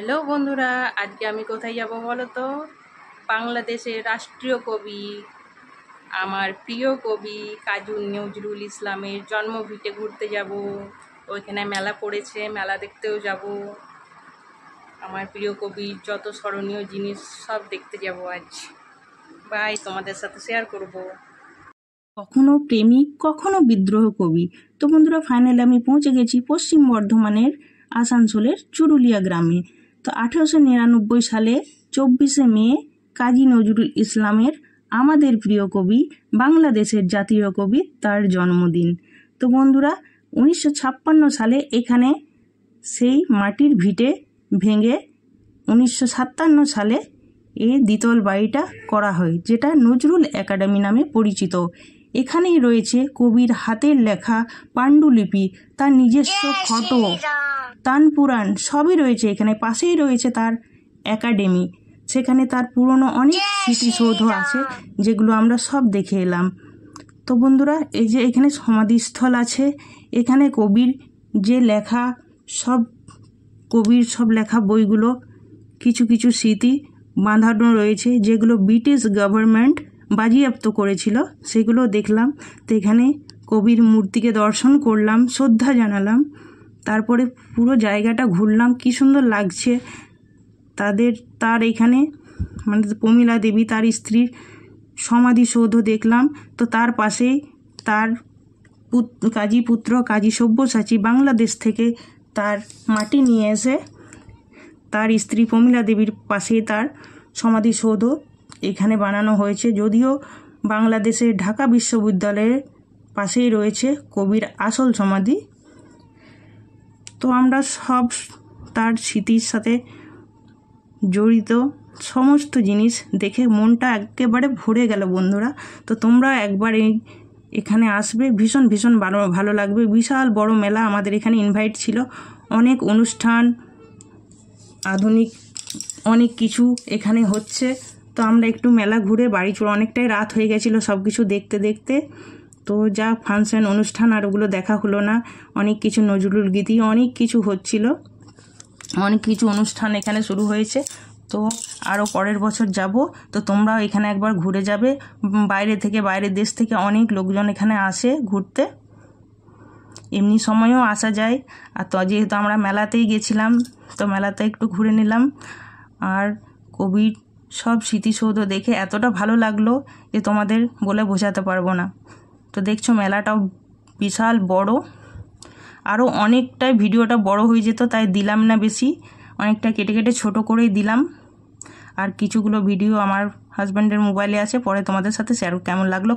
Hello বন্ধুরা, আজকে আমি কোথায় যাব বলো তো? বাংলাদেশের রাষ্ট্রীয় কবি, আমার প্রিয় কবি কাজী নজরুল ইসলামের জন্মভিটে ঘুরতে যাব। ওইখানে মেলা পড়েছে, মেলা দেখতেও যাব। আমার প্রিয় কবির যত স্মরণীয় জিনিস সব দেখতে যাব আজ। বাই, তোমাদের সাথে শেয়ার করব। কখনো প্রেমিক, কখনো বিদ্রোহ কবি। তো বন্ধুরা, ফাইনালি আমি পৌঁছে গেছি পশ্চিম বর্ধমানের আসানসোলের চুরুলিয়া গ্রামে। তো 1899 সালে 24শে মে কাজী নজরুল ইসলামের, আমাদের প্রিয় কবি, বাংলাদেশের জাতীয় কবি, তার জন্মদিন। তো বন্ধুরা, 1956 সালে এখানে সেই মাটির ভিটে ভেঙে 1957 সালে এই দ্বিতল বাড়িটা করা হয়, যেটা নজরুল একাডেমি নামে পরিচিত। এখানেই রয়েছে কবির হাতের লেখা পাণ্ডুলিপি, তার নিজস্ব ফটো, তানপুরাণ সবই রয়েছে এখানে। পাশেই রয়েছে তার একাডেমি, সেখানে তার পুরনো অনেক স্মৃতিসৌধ আছে, যেগুলো আমরা সব দেখে এলাম। তো বন্ধুরা, এই যে এখানে সমাধিস্থল আছে, এখানে কবির যে লেখা কবির সব লেখা বইগুলো কিছু কিছু স্মৃতি বাঁধানো রয়েছে, যেগুলো ব্রিটিশ গভর্নমেন্ট বাজেয়াপ্ত করেছিল, সেগুলো দেখলাম। তো এখানে কবির মূর্তিকে দর্শন করলাম, শ্রদ্ধা জানালাম, তারপরে পুরো জায়গাটা ঘুরলাম। কি সুন্দর লাগছে। তার এখানে মানে প্রমীলা দেবী, তার স্ত্রীর সমাধিসৌধ দেখলাম। তো তার পাশেই তার কাজী পুত্র কাজী সব্যসাচী বাংলাদেশ থেকে তার মাটি নিয়ে এসে তার স্ত্রী প্রমীলা দেবীর পাশেই তার সমাধিসৌধ এখানে বানানো হয়েছে। যদিও বাংলাদেশের ঢাকা বিশ্ববিদ্যালয়ের পাশেই রয়েছে কবির আসল সমাধি। তো আমরা সব তার স্মৃতির সাথে জড়িত সমস্ত জিনিস দেখে মনটা একেবারে ভরে গেল বন্ধুরা। তো তোমরা একবার এখানে আসবে, ভীষণ ভীষণ ভালো লাগবে। বিশাল বড় মেলা, আমাদের এখানে ইনভাইট ছিল, অনেক অনুষ্ঠান, আধুনিক অনেক কিছু এখানে হচ্ছে। তো আমরা একটু মেলা ঘুরে বাড়ি চলে, অনেকটাই রাত হয়ে গেছিলো সব কিছু দেখতে দেখতে। তো যা ফাংশন অনুষ্ঠান আর ওগুলো দেখা হলো না। অনেক কিছু নজরুল গীতি, অনেক কিছু হচ্ছিল, অনেক কিছু অনুষ্ঠান এখানে শুরু হয়েছে। তো আরও পরের বছর যাব। তো তোমরাও এখানে একবার ঘুরে যাবে। বাইরের দেশ থেকে অনেক লোকজন এখানে আসে ঘুরতে, এমনি সময়ও আসা যায়। আর তো যেহেতু আমরা মেলাতেই গেছিলাম, তো মেলাতে একটু ঘুরে নিলাম। আর কবির সব স্মৃতিসৌধ দেখে এতটা ভালো লাগলো যে তোমাদের বলে বোঝাতে পারবো না। তো দেখছো মেলাটাও বিশাল বড়। আরও অনেকটাই ভিডিওটা বড় হয়ে যেত, তাই দিলাম না বেশি, অনেকটা কেটে কেটে ছোটো করেই দিলাম। আর কিছুগুলো ভিডিও আমার হাজব্যান্ডের মোবাইলে আছে, পরে তোমাদের সাথে শেয়ার। কেমন লাগলো